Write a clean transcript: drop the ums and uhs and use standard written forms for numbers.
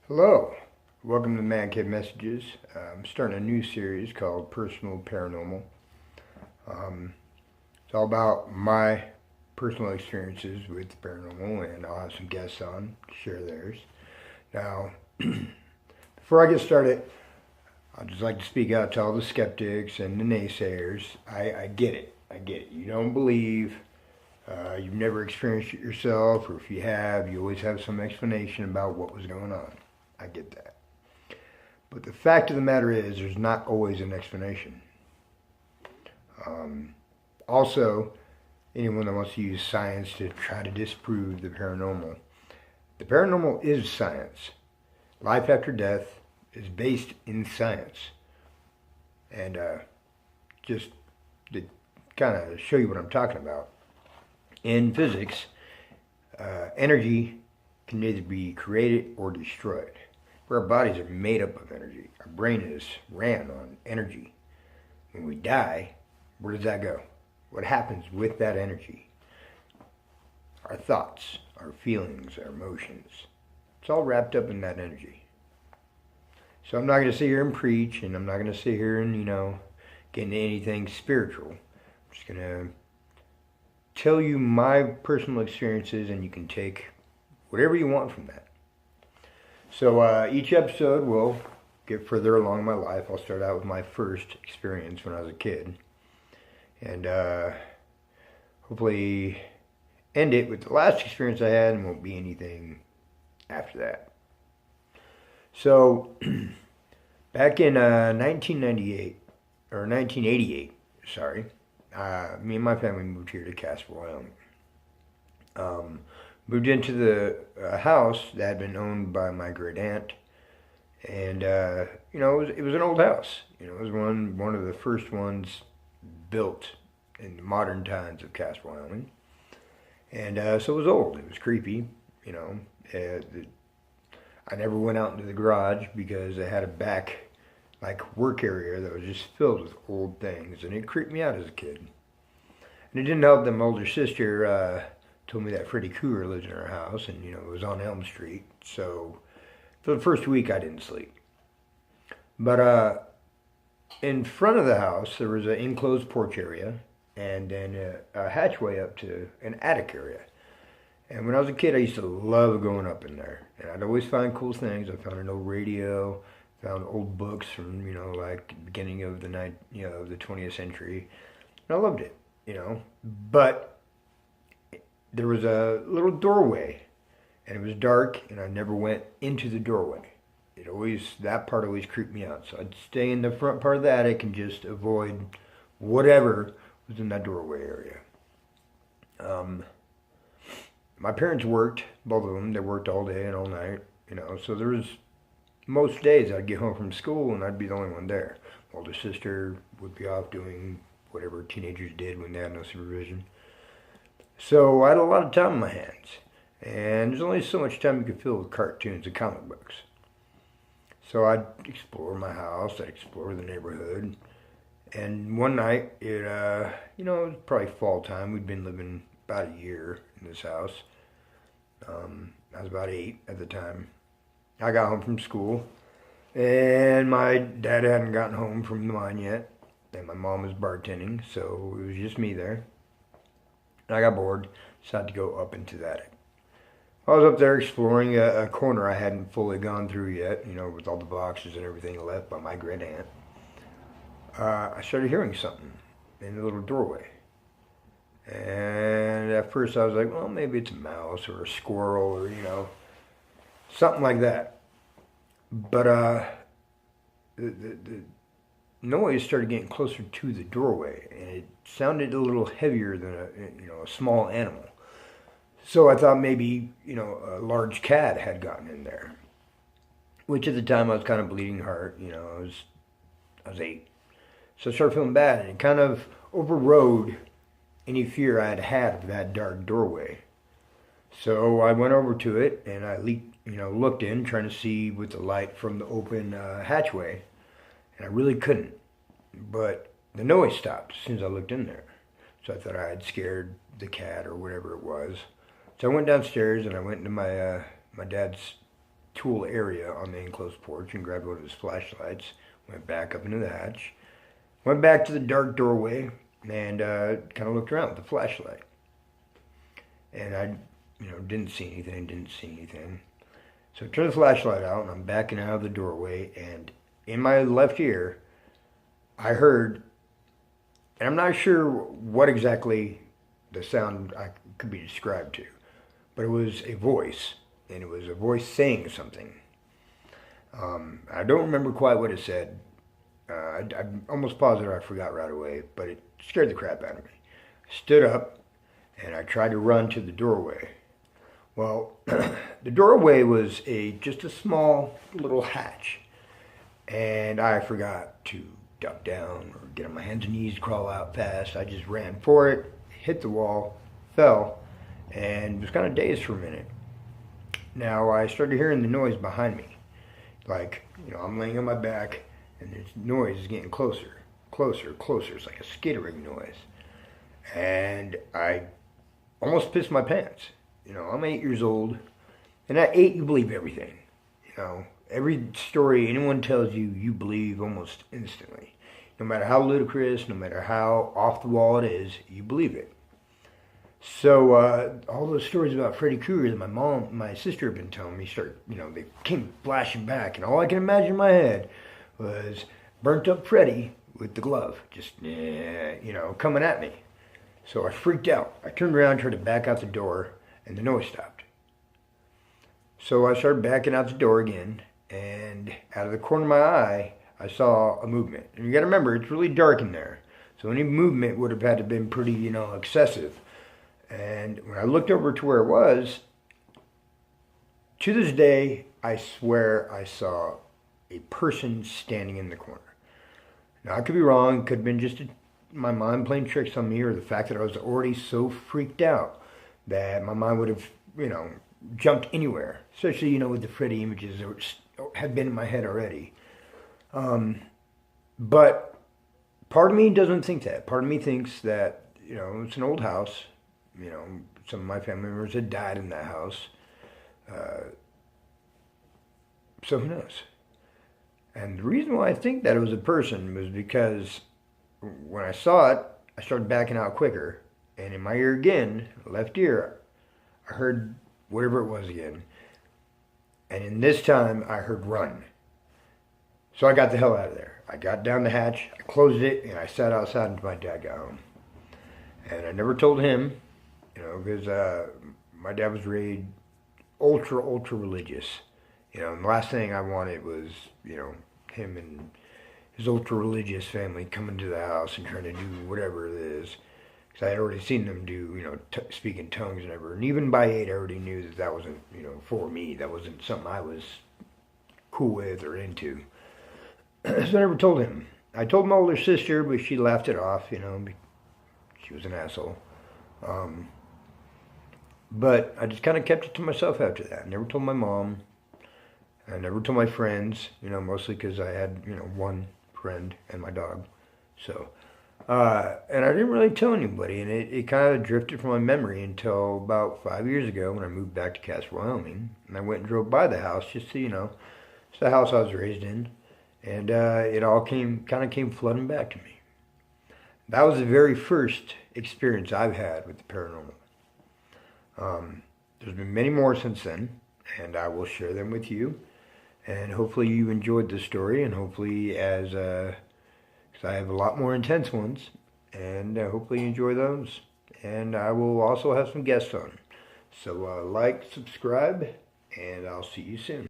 Hello, welcome to Man Cave Messages. I'm starting a new series called Personal Paranormal. It's all about my personal experiences with the paranormal, and I'll have some guests on to share theirs. Now, before I get started, I'd just like to speak out to all the skeptics and the naysayers. I get it. I get it. You don't believe, you've never experienced it yourself, or if you have, you always have some explanation about what was going on. I get that. But the fact of the matter is, there's not always an explanation. Also, anyone that wants to use science to try to disprove the paranormal is science. Life after death is based in science. And just to kind of show you what I'm talking about, in physics, energy can either be created or destroyed. Our bodies are made up of energy. Our brain is ran on energy. When we die, where does that go? What happens with that energy? Our thoughts, our feelings, our emotions. It's all wrapped up in that energy. So I'm not going to sit here and preach, and I'm not going to sit here and, get into anything spiritual. I'm just going to tell you my personal experiences, and you can take whatever you want from that. So each episode will get further along in my life. I'll start out with my first experience when I was a kid. And hopefully end it with the last experience I had, and won't be anything after that. So back in 1998, or 1988, sorry, me and my family moved here to Casper, Wyoming. Moved into the house that had been owned by my great aunt, and it was an old house. It was one of the first ones built in the modern times of Casper, Wyoming, and so it was old. It was creepy. I never went out into the garage because it had a back work area that was just filled with old things, and it creeped me out as a kid. And it didn't help that my older sister told me that Freddy Krueger lives in our house, and it was on Elm Street. So for the first week I didn't sleep. But in front of the house there was an enclosed porch area, and then a hatchway up to an attic area. And when I was a kid, I used to love going up in there, and I'd always find cool things. I found an old radio, found old books from the beginning of the the 20th century, and I loved it. But there was a little doorway, and it was dark, and I never went into the doorway. That part always creeped me out. So I'd stay in the front part of the attic and just avoid whatever was in that doorway area. My parents worked, both of them. They worked all day and all night, so there was most days I'd get home from school and I'd be the only one there. My older sister would be off doing whatever teenagers did when they had no supervision. So I had a lot of time on my hands, and there's only so much time you could fill with cartoons and comic books. So I'd explore my house, I'd explore the neighborhood, and one night, it was probably fall time. We'd been living about a year in this house. I was about 8 at the time. I got home from school, and my dad hadn't gotten home from the mine yet, and my mom was bartending, so it was just me there. I got bored, decided to go up into the attic. I was up there exploring a corner I hadn't fully gone through yet, with all the boxes and everything left by my great aunt. I started hearing something in the little doorway. And at first I was like, well, maybe it's a mouse or a squirrel or, something like that. But the noise started getting closer to the doorway, and it sounded a little heavier than a small animal. So I thought maybe a large cat had gotten in there, which at the time I was kind of bleeding heart. I was 8, so I started feeling bad, and it kind of overrode any fear I had had of that dark doorway. So I went over to it, and I looked in, trying to see with the light from the open hatchway. And I really couldn't. But the noise stopped as soon as I looked in there. So I thought I had scared the cat or whatever it was. So I went downstairs and I went into my dad's tool area on the enclosed porch and grabbed one of his flashlights, went back up into the hatch, went back to the dark doorway, and kind of looked around with the flashlight. And I, didn't see anything. So I turned the flashlight out, and I'm backing out of the doorway, and in my left ear, I heard, and I'm not sure what exactly the sound could be described to, but it was a voice, and it was a voice saying something. I don't remember quite what it said. I'm almost positive I forgot right away, but it scared the crap out of me. I stood up, and I tried to run to the doorway. Well, the doorway was just a small little hatch, and I forgot to duck down or get on my hands and knees, crawl out fast. I just ran for it, hit the wall, fell, and was kind of dazed for a minute. Now I started hearing the noise behind me. Like, I'm laying on my back, and this noise is getting closer, closer, closer. It's like a skittering noise. And I almost pissed my pants. I'm 8 years old, and at 8 you believe everything. Every story anyone tells you, you believe almost instantly. No matter how ludicrous, no matter how off the wall it is, you believe it. So all those stories about Freddy Krueger that my sister had been telling me, they came flashing back, and all I can imagine in my head was burnt up Freddy with the glove, just coming at me. So I freaked out. I turned around, tried to back out the door, and the noise stopped. So I started backing out the door again, and out of the corner of my eye, I saw a movement. And you got to remember, it's really dark in there, so any movement would have had to have been pretty, excessive. And when I looked over to where it was, to this day, I swear I saw a person standing in the corner. Now, I could be wrong. It could have been just my mind playing tricks on me, or the fact that I was already so freaked out that my mind would have, jumped anywhere. Especially, with the Freddy images that had been in my head already. But part of me doesn't think that. Part of me thinks that, it's an old house. Some of my family members had died in that house. So who knows? And the reason why I think that it was a person was because when I saw it, I started backing out quicker. And in my ear again, left ear, I heard whatever it was again. And in this time, I heard run. So I got the hell out of there. I got down the hatch, I closed it, and I sat outside until my dad got home. And I never told him, because my dad was raised ultra religious. And the last thing I wanted was, him and his ultra religious family coming to the house and trying to do whatever it is. Because I had already seen them do, speak in tongues and everything. And even by 8, I already knew that wasn't, for me. That wasn't something I was cool with or into. So I never told him. I told my older sister, but she laughed it off, she was an asshole. But I just kind of kept it to myself after that. I never told my mom. I never told my friends, mostly because I had, one friend and my dog. So, and I didn't really tell anybody, and it kind of drifted from my memory until about 5 years ago when I moved back to Casper, Wyoming. And I went and drove by the house just to, it's the house I was raised in. And it all came flooding back to me. That was the very first experience I've had with the paranormal. There's been many more since then, and I will share them with you. And hopefully you enjoyed the story, and hopefully because I have a lot more intense ones, and hopefully you enjoy those. And I will also have some guests on. So like, subscribe, and I'll see you soon.